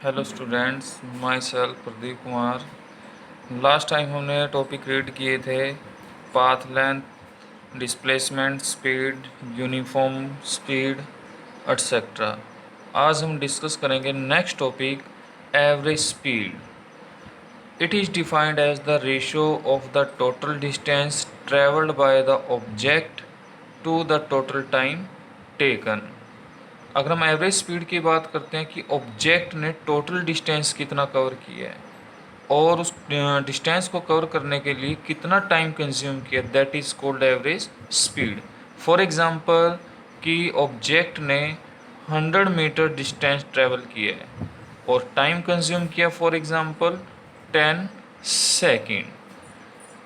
Hello students, myself Pradeep Kumar. Last time हमने topic read किए थे path length, displacement, speed, uniform speed etcetera. आज हम डिस्कस करेंगे next topic average speed. It is defined as the ratio of the total distance travelled by the object to the total time taken. अगर हम average speed की बात करते हैं कि ऑब्जेक्ट ने टोटल डिस्टेंस कितना कवर किया है और उस डिस्टेंस को कवर करने के लिए कितना टाइम कंज्यूम किया, that is called average speed. For example कि ऑब्जेक्ट ने 100 मीटर डिस्टेंस ट्रेवल किया है और टाइम कंज्यूम किया फॉर एग्जांपल 10 सेकेंड।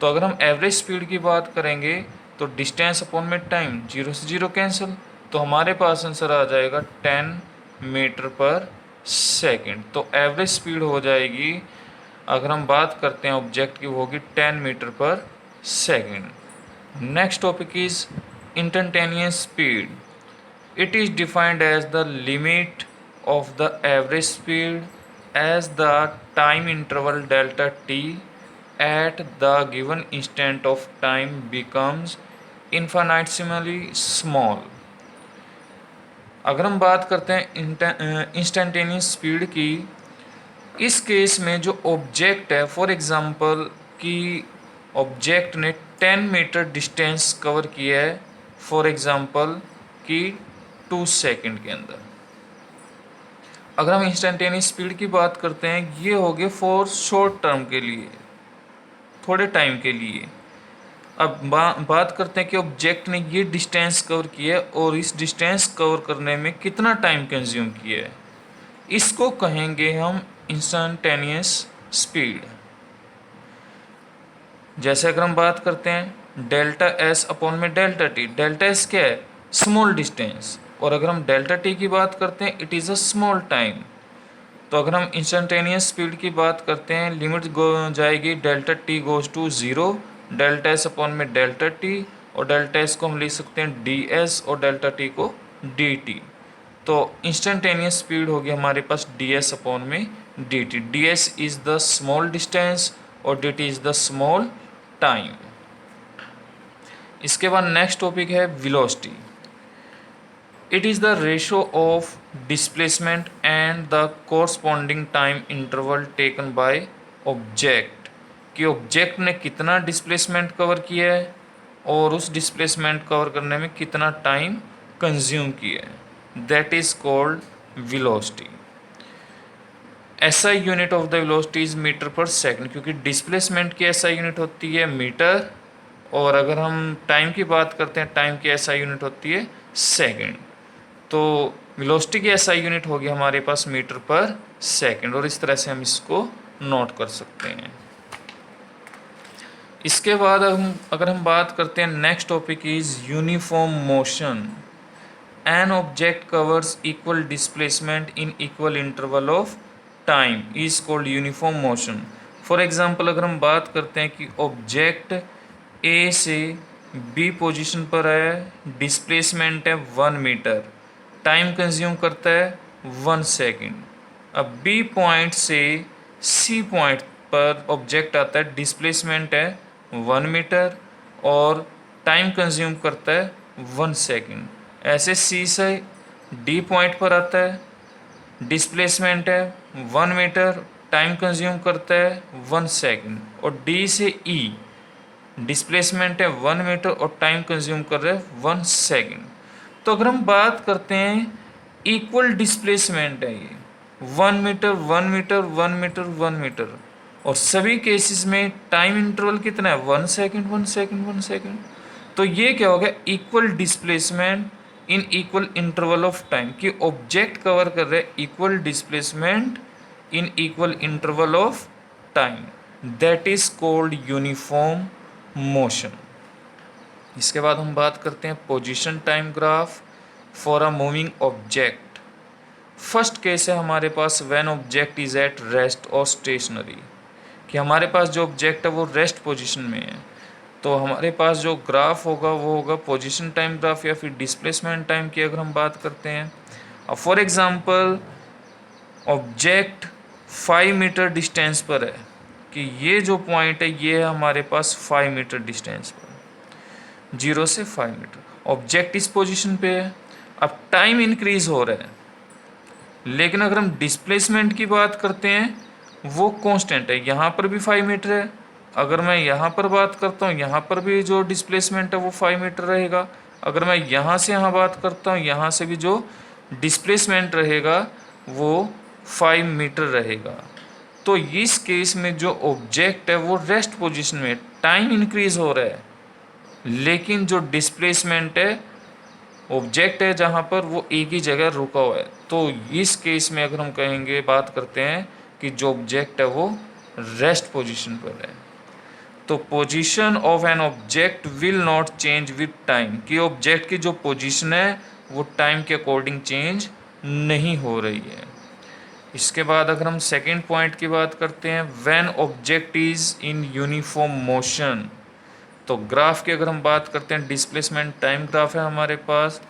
तो अगर हम एवरेज स्पीड की बात करेंगे तो डिस्टेंस अपॉन में टाइम, जीरो से जीरो कैंसिल, तो हमारे पास आंसर आ जाएगा 10 मीटर पर सेकेंड। तो एवरेज स्पीड हो जाएगी, अगर हम बात करते हैं ऑब्जेक्ट की, होगी 10 metre per second. Next topic is instantaneous speed. It is defined as the limit of the average speed as the time interval delta t at the given instant of time becomes infinitesimally small। अगर हम बात करते हैं instantaneous speed की, इस case में जो object है, फॉर एग्जांपल कि ऑब्जेक्ट ने 10 मीटर डिस्टेंस कवर किया है फॉर एग्जांपल कि 2 सेकंड के अंदर। अगर हम इंस्टेंटेनियस स्पीड की बात करते हैं, ये हो गए फॉर शॉर्ट टर्म के लिए, थोड़े टाइम के लिए। अब बात करते हैं कि ऑब्जेक्ट ने ये डिस्टेंस कवर किया है और इस डिस्टेंस कवर करने में कितना टाइम कंज्यूम किया है, इसको कहेंगे हम इंस्टेंटेनियस स्पीड। जैसे अगर हम बात करते हैं डेल्टा एस अपॉन में डेल्टा टी, डेल्टा एस क्या है, स्मॉल डिस्टेंस, और अगर हम डेल्टा टी की बात करते हैं it is a small time. तो अगर हम इंस्टेंटेनियस स्पीड की बात करते हैं, लिमिट जाएगी delta T goes to zero, delta S upon में डेल्टा टी, और डेल्टा एस को हम लिख सकते हैं डी एस और डेल्टा टी को डी टी। तो इंस्टेंटेनियस स्पीड होगी हमारे पास डी एस अपॉन में D T. D S is the small distance और D T is the small time. इसके बाद नेक्स्ट टॉपिक है velocity. It is the ratio of displacement and the corresponding time interval taken by object, कि object ने कितना displacement cover किया है और उस डिस्प्लेसमेंट कवर करने में कितना टाइम कंज्यूम किया है, that is called velocity. SI unit of the velocity is metre per second, क्योंकि डिस्प्लेसमेंट की एसआई यूनिट होती है मीटर, और अगर हम टाइम की बात करते हैं टाइम की एसआई यूनिट होती है सेकंड। तो वेलोसिटी की एसआई यूनिट होगी हमारे पास मीटर पर सेकंड, और इस तरह से हम इसको नोट कर सकते हैं। इसके बाद अगर हम बात करते हैं, next topic is uniform motion. An object covers equal displacement in equal interval of time is called uniform motion. For example अगर हम बात करते हैं कि ऑब्जेक्ट ए से बी पोजीशन पर है, डिस्प्लेसमेंट है 1 मीटर, टाइम कंज्यूम करता है 1 सेकेंड। अब बी पॉइंट से सी पॉइंट पर ऑब्जेक्ट आता है, डिस्प्लेसमेंट है 1 मीटर और टाइम कंज्यूम करता है 1 सेकेंड। ऐसे सी से डी पॉइंट पर आता है, डिस्प्लेसमेंट है 1 मीटर, टाइम कंज्यूम करता है 1 सेकेंड, और डी से ई डिस्प्लेसमेंट है 1 मीटर और टाइम कंज्यूम कर रहे हैं 1 सेकेंड। तो अगर हम बात करते हैं इक्वल डिस्प्लेसमेंट है, ये 1 मीटर 1 मीटर 1 मीटर 1 मीटर, और सभी केसेस में टाइम इंटरवल कितना है, 1 सेकेंड 1 सेकेंड 1 सेकेंड। तो ये क्या हो गया, equal displacement in equal interval of time, कि ऑब्जेक्ट कवर कर रहे equal displacement in equal interval of time, that is called uniform motion. इसके बाद हम बात करते हैं position time graph for a moving object. First case है हमारे पास when object is at rest और स्टेशनरी, कि हमारे पास जो ऑब्जेक्ट है वो रेस्ट पोजीशन में है। तो हमारे पास जो ग्राफ होगा वो होगा पोजीशन टाइम ग्राफ या फिर डिस्प्लेसमेंट टाइम की अगर हम बात करते हैं। अब for example object 5 metre distance पर है, कि ये जो पॉइंट है ये है हमारे पास 5 मीटर डिस्टेंस पर, 0 से 5 मीटर। ऑब्जेक्ट इस पोजीशन पे है, अब टाइम इंक्रीज हो रहा है, लेकिन अगर हम डिस्प्लेसमेंट की बात करते हैं वो कांस्टेंट है। यहाँ पर भी 5 मीटर है, अगर मैं यहाँ पर बात करता हूँ यहाँ पर भी जो डिस्प्लेसमेंट है वो 5 मीटर रहेगा। अगर मैं यहाँ से यहाँ बात करता हूँ यहाँ से भी जो डिस्प्लेसमेंट रहेगा वो 5 मीटर रहेगा। तो इस केस में जो ऑब्जेक्ट है वो रेस्ट पोजीशन में, टाइम इंक्रीज हो रहा है, लेकिन जो डिस्प्लेसमेंट है, ऑब्जेक्ट है जहाँ पर वो एक ही जगह रुका हुआ है। तो इस केस में अगर हम कहेंगे, बात करते हैं कि जो ऑब्जेक्ट है वो रेस्ट पोजीशन पर है। तो position of an object will not change with time, कि ऑब्जेक्ट की जो पोजीशन है वो टाइम के अकॉर्डिंग चेंज नहीं हो रही है। इसके बाद अगर हम सेकेंड पॉइंट की बात करते हैं, when object is in uniform motion. तो ग्राफ की अगर हम बात करते हैं, डिस्प्लेसमेंट टाइम ग्राफ है हमारे पास,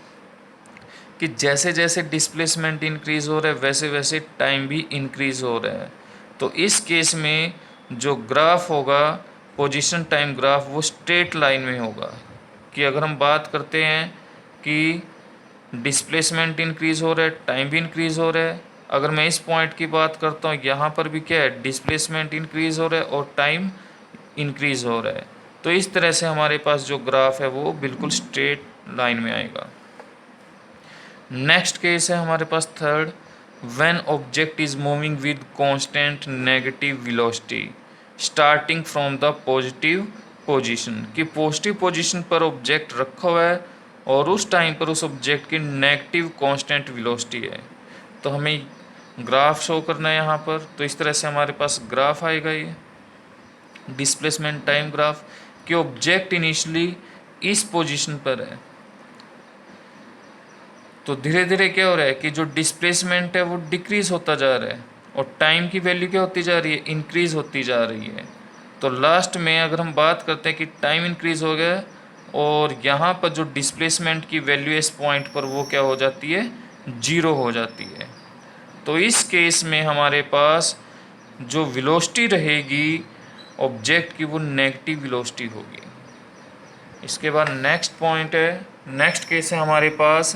कि जैसे जैसे डिस्प्लेसमेंट इंक्रीज हो रहा है वैसे वैसे टाइम भी इंक्रीज हो रहा है। तो इस केस में जो ग्राफ होगा, पोजीशन टाइम ग्राफ, वो स्ट्रेट लाइन में होगा। कि अगर हम बात करते हैं कि डिस्प्लेसमेंट इंक्रीज हो रहा है, टाइम भी इंक्रीज हो रहा है, अगर मैं इस पॉइंट की बात करता हूँ यहाँ पर भी क्या है, डिस्प्लेसमेंट इंक्रीज हो रहा है और टाइम इंक्रीज हो रहा है। तो इस तरह से हमारे पास जो ग्राफ है वो बिल्कुल स्ट्रेट लाइन में आएगा। नेक्स्ट केस है हमारे पास third, when object is moving with constant negative velocity starting from the positive position. कि पॉजिटिव पोजीशन पर ऑब्जेक्ट रखा हुआ है और उस टाइम पर उस ऑब्जेक्ट की नेगेटिव कांस्टेंट वेलोसिटी है। तो हमें ग्राफ शो करना है यहाँ पर। तो इस तरह से हमारे पास ग्राफ आएगा, ये डिस्प्लेसमेंट टाइम ग्राफ, कि ऑब्जेक्ट इनिशियली इस पोजीशन पर है, तो धीरे धीरे क्या हो रहा है कि जो डिस्प्लेसमेंट है वो डिक्रीज होता जा रहा है और टाइम की वैल्यू क्या होती जा रही है, इंक्रीज होती जा रही है। तो लास्ट में अगर हम बात करते हैं कि टाइम इंक्रीज हो गया और यहाँ पर जो डिस्प्लेसमेंट की वैल्यू इस पॉइंट पर वो क्या हो जाती है, 0 हो जाती है। तो इस केस में हमारे पास जो वेलोसिटी रहेगी ऑब्जेक्ट की वो नेगेटिव वेलोसिटी होगी। इसके बाद नेक्स्ट पॉइंट है, नेक्स्ट केस है हमारे पास,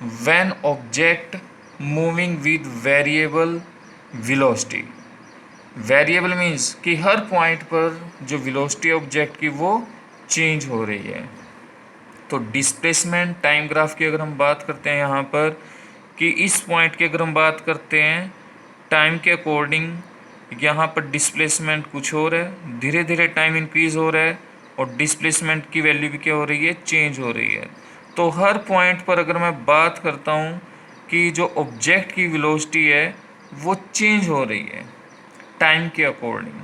when object moving with variable velocity. Variable means कि हर पॉइंट पर जो वेलोसिटी ऑब्जेक्ट की वो चेंज हो रही है। तो डिस्प्लेसमेंट टाइम ग्राफ की अगर हम बात करते हैं यहाँ पर, कि इस पॉइंट की अगर हम बात करते हैं, टाइम के अकॉर्डिंग यहाँ पर डिस्प्लेसमेंट कुछ और है, धीरे धीरे टाइम इंक्रीज हो रहा है और डिस्प्लेसमेंट की वैल्यू भी क्या हो रही है, चेंज हो रही है। तो हर पॉइंट पर अगर मैं बात करता हूँ कि जो ऑब्जेक्ट की वेलोसिटी है वो चेंज हो रही है टाइम के अकॉर्डिंग,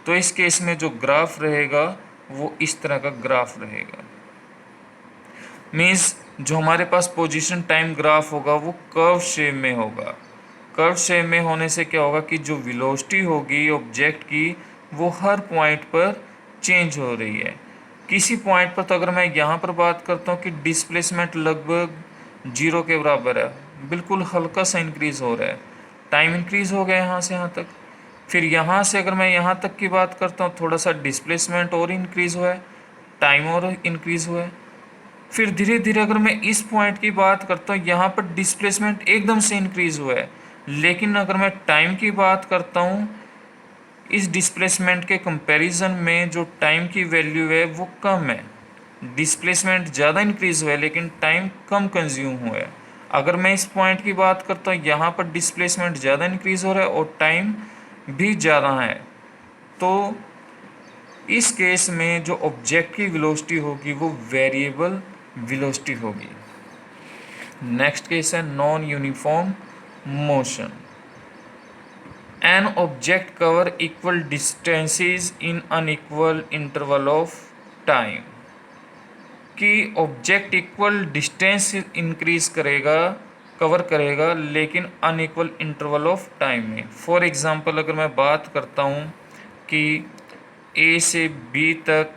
तो इस केस में जो ग्राफ रहेगा वो इस तरह का ग्राफ रहेगा। मीन्स जो हमारे पास पोजीशन टाइम ग्राफ होगा वो कर्व शेप में होगा। कर्व शेप में होने से क्या होगा कि जो वेलोसिटी होगी ऑब्जेक्ट की वो हर पॉइंट पर चेंज हो रही है। किसी पॉइंट पर, तो अगर मैं यहाँ पर बात करता हूँ कि डिस्प्लेसमेंट लगभग 0 के बराबर है, बिल्कुल हल्का सा इंक्रीज़ हो रहा है, टाइम इंक्रीज़ हो गया यहाँ से यहाँ तक। फिर यहाँ से अगर मैं यहाँ तक की बात करता हूँ, थोड़ा सा डिस्प्लेसमेंट और इंक्रीज़ हुआ है, टाइम और इंक्रीज़ हुआ है। फिर धीरे धीरे अगर मैं इस पॉइंट की बात करता हूँ, यहाँ पर डिस्प्लेसमेंट एकदम से इंक्रीज़ हुआ है, लेकिन अगर मैं टाइम की बात करता हूँ, इस डिस्प्लेसमेंट के कंपैरिजन में जो टाइम की वैल्यू है वो कम है। डिस्प्लेसमेंट ज़्यादा इंक्रीज़ हुआ है लेकिन टाइम कम कंज्यूम हुआ है। अगर मैं इस पॉइंट की बात करता हूँ, यहाँ पर डिस्प्लेसमेंट ज़्यादा इंक्रीज़ हो रहा है और टाइम भी ज़्यादा है। तो इस केस में जो ऑब्जेक्ट की वेलोसिटी होगी वो वेरिएबल वेलोसिटी होगी। नेक्स्ट केस है non uniform motion. An object cover equal distances in unequal interval of time. कि ऑब्जेक्ट इक्वल डिस्टेंस इंक्रीज करेगा, कवर करेगा, लेकिन अनइक्वल इंटरवल ऑफ टाइम में। फॉर एग्जांपल अगर मैं बात करता हूँ कि ए से बी तक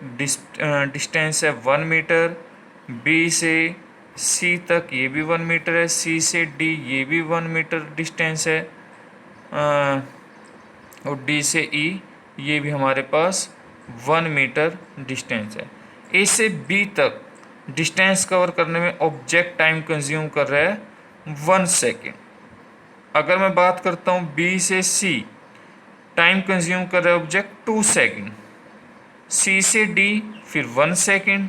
डिस्टेंस है 1 मीटर, बी से सी तक ये भी 1 मीटर है, सी से डी ये भी 1 मीटर डिस्टेंस है, और डी से ई ये भी हमारे पास 1 मीटर डिस्टेंस है। ए से बी तक डिस्टेंस कवर करने में ऑब्जेक्ट टाइम कंज्यूम कर रहा है 1 सेकेंड। अगर मैं बात करता हूँ बी से सी, टाइम कंज्यूम कर रहा है ऑब्जेक्ट 2 सेकेंड। सी से डी फिर 1 सेकेंड।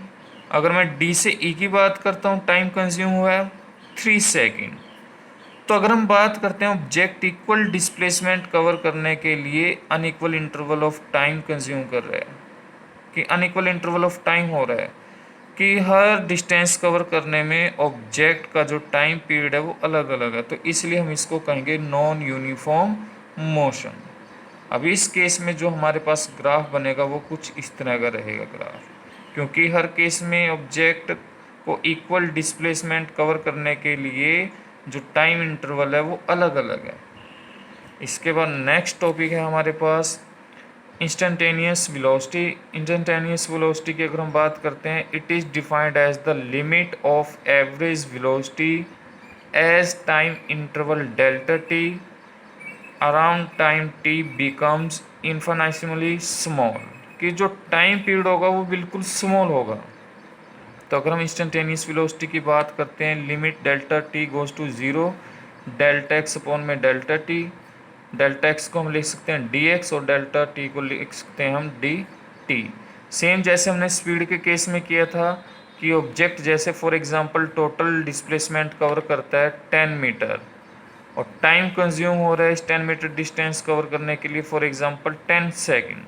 अगर मैं डी से ई की बात करता हूँ, टाइम कंज्यूम हुआ है 3 सेकेंड। तो अगर हम बात करते हैं ऑब्जेक्ट इक्वल डिस्प्लेसमेंट कवर करने के लिए unequal interval of time consume कर रहा है, कि अनइक्वल इंटरवल ऑफ टाइम हो रहा है कि हर डिस्टेंस कवर करने में ऑब्जेक्ट का जो टाइम पीरियड है वो अलग अलग है, तो इसलिए हम इसको कहेंगे नॉन यूनिफॉर्म मोशन। अभी इस केस में जो हमारे पास ग्राफ बनेगा वो कुछ इस तरह का रहेगा ग्राफ, क्योंकि हर केस में ऑब्जेक्ट को इक्वल डिस्प्लेसमेंट कवर करने के लिए जो टाइम इंटरवल है वो अलग अलग है। इसके बाद नेक्स्ट टॉपिक है हमारे पास इंस्टेंटेनियस वेलोसिटी। इंस्टेंटेनियस वेलोसिटी की अगर हम बात करते हैं, it is defined as the limit of average velocity as time interval delta t around time t becomes infinitesimally small, कि जो टाइम पीरियड होगा वो बिल्कुल स्मॉल होगा। तो अगर हम इंस्टेंटेनियस वेलोसिटी की बात करते हैं, limit delta t goes to 0, delta x upon में डेल्टा टी। डेल्टा एक्स को हम लिख सकते हैं डी एक्स और डेल्टा टी को लिख सकते हैं हम डी टी। सेम जैसे हमने स्पीड के केस में किया था कि ऑब्जेक्ट जैसे for example total displacement cover करता है 10 मीटर और टाइम कंज्यूम हो रहा है इस 10 मीटर डिस्टेंस कवर करने के लिए फॉर एग्जांपल 10 सेकेंड।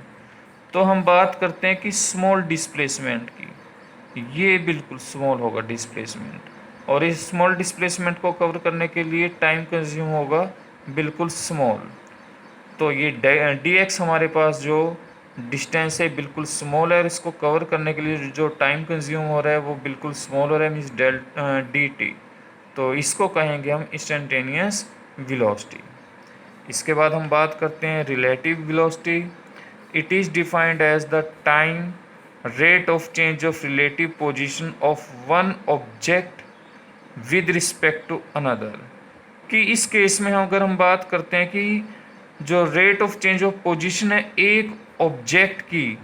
तो हम बात करते हैं कि स्मॉल डिस्प्लेसमेंट की, ये बिल्कुल स्मॉल होगा डिस्प्लेसमेंट, और इस स्मॉल डिस्प्लेसमेंट को कवर करने के लिए टाइम कंज्यूम होगा बिल्कुल स्मॉल। तो ये डी एक्स हमारे पास जो डिस्टेंस है बिल्कुल स्मॉल है और इसको कवर करने के लिए जो टाइम कंज्यूम हो रहा है वो बिल्कुल स्मॉल हो रहा है, मीन्स डी टी। तो इसको कहेंगे हम इंस्टेंटेनियस वेलोसिटी। इसके बाद हम बात करते हैं relative velocity. It is defined as the time rate of change of relative position of one object with respect to another, कि इस केस में अगर हम बात करते हैं कि जो rate of change of position है एक ऑब्जेक्ट की,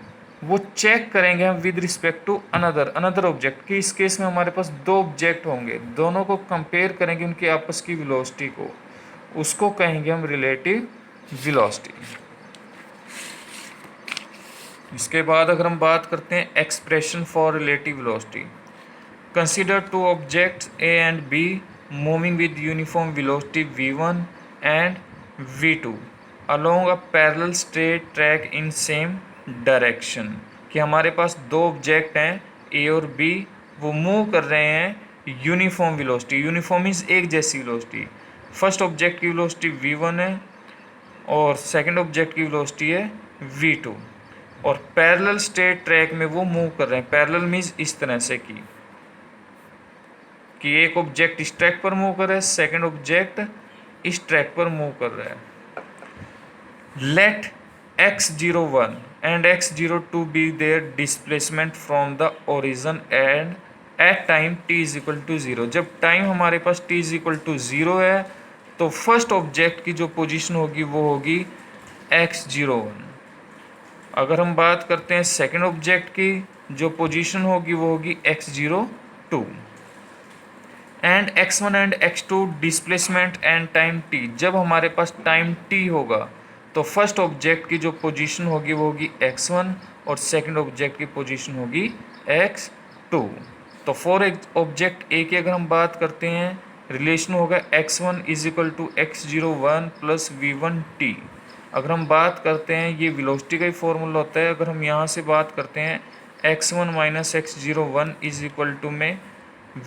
वो चेक करेंगे हम with respect to another object की। इस केस में हमारे पास दो ऑब्जेक्ट होंगे, दोनों को कंपेयर करेंगे उनकी आपस की वेलोसिटी को, उसको कहेंगे हम रिलेटिव वेलोसिटी। इसके बाद अगर हम बात करते हैं expression for relative velocity, consider two objects A and be moving with uniform velocity v1 and v2 along a parallel straight track in same direction, कि हमारे पास दो ऑब्जेक्ट हैं ए और बी, वो मूव कर रहे हैं यूनिफॉर्म वेलोसिटी। यूनिफॉर्म मीन्स एक जैसी वेलोसिटी। फर्स्ट ऑब्जेक्ट की वेलोसिटी v1 है और सेकंड ऑब्जेक्ट की वेलोसिटी है v2, और पैरेलल स्ट्रेट ट्रैक में वो मूव कर रहे हैं। पैरेलल मीन्स इस तरह से कि एक ऑब्जेक्ट इस ट्रैक पर मूव कर रहा है, सेकंड ऑब्जेक्ट इस ट्रैक पर मूव कर रहा है। Let x01 and x02 be their displacement from the origin and at time t is equal to 0। जब टाइम हमारे पास t इज इक्वल टू 0 है तो फर्स्ट ऑब्जेक्ट की जो पोजीशन होगी वो होगी x01। अगर हम बात करते हैं सेकंड ऑब्जेक्ट की, जो पोजीशन होगी वो होगी x02। And x1 and x2 displacement and time t, जब हमारे पास टाइम t होगा तो फर्स्ट ऑब्जेक्ट की जो पोजीशन होगी वो होगी x1 और सेकंड ऑब्जेक्ट की पोजीशन होगी x2। तो फॉर ऑब्जेक्ट ए की अगर हम बात करते हैं, रिलेशन होगा x1 is equal to x01 plus v1t। अगर हम बात करते हैं, ये वेलोसिटी का ही फॉर्मूला होता है। अगर हम यहाँ से बात करते हैं x1 minus x01 is equal to में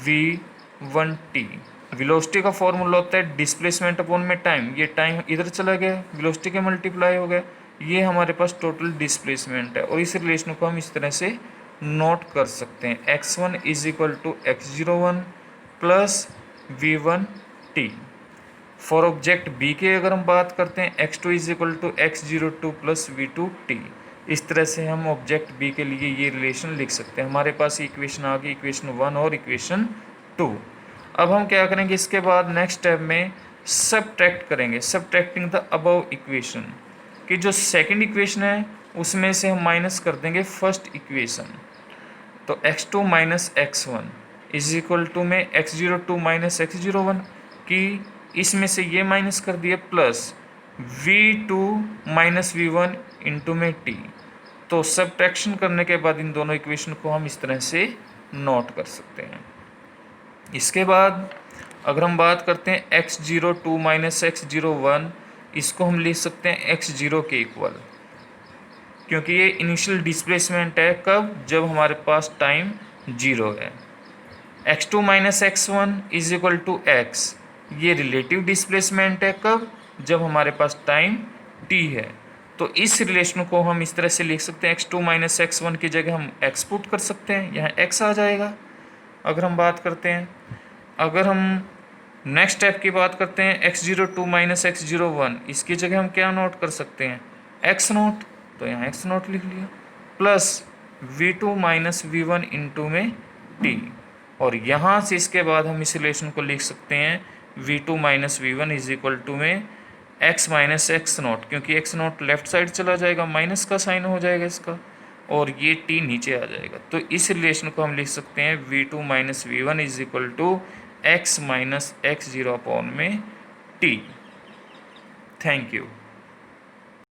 v1t, वेलोसिटी का फॉर्मूला होता है डिस्प्लेसमेंट अपॉन में टाइम। ये टाइम इधर चला गया, वेलोसिटी के मल्टीप्लाई हो गया, ये हमारे पास टोटल डिस्प्लेसमेंट है। और इस रिलेशन को हम इस तरह से नोट कर सकते हैं, x1 is equal to x01 plus v1t। For object b के अगर हम बात करते हैं, x2 is equal to x02 plus v2t। इस तरह से हम ऑब्जेक्ट बी के लिए ये रिलेशन लिख सकते हैं। हमारे पास इक्वेशन आ गई, इक्वेशन 1 और इक्वेशन 2। अब हम क्या करेंगे, इसके बाद नेक्स्ट स्टेप में सबट्रैक्ट करेंगे, सबट्रैक्टिंग द अबव इक्वेशन, कि जो सेकंड इक्वेशन है उसमें से हम माइनस कर देंगे फर्स्ट इक्वेशन। तो x2 minus x1 is equal to में x02 माइनस x01, कि इसमें से ये माइनस कर दिए, plus v2 minus v1 into में t। तो सबट्रैक्शन करने के बाद इन दोनों इक्वेशन को हम इस तरह से नोट कर सकते हैं। इसके बाद अगर हम बात करते हैं x02 माइनस x01, इसको हम लिख सकते हैं x0 के इक्वल, क्योंकि ये इनिशियल डिस्प्लेसमेंट है कब, जब हमारे पास टाइम 0 है। x2 minus x1 is equal to x, ये रिलेटिव डिस्प्लेसमेंट है कब, जब हमारे पास टाइम t है। तो इस रिलेशन को हम इस तरह से लिख सकते हैं, x2 माइनस x1 की जगह हम x पुट कर सकते हैं, यहाँ x आ जाएगा। अगर हम बात करते हैं, अगर हम नेक्स्ट स्टेप की बात करते हैं, x02 माइनस x01, इसकी जगह हम क्या नोट कर सकते हैं, x नोट। तो यहाँ x नोट लिख लिया, plus v2 minus v1 into में t। और यहाँ से इसके बाद हम इस रिलेशन को लिख सकते हैं, v2 minus v1 is equal to में x माइनस एक्स नोट, क्योंकि x नोट लेफ्ट साइड चला जाएगा, माइनस का साइन हो जाएगा इसका, और ये t नीचे आ जाएगा। तो इस रिलेशन को हम लिख सकते हैं, v2 minus v1 is equal to x minus x0 upon में t। Thank you.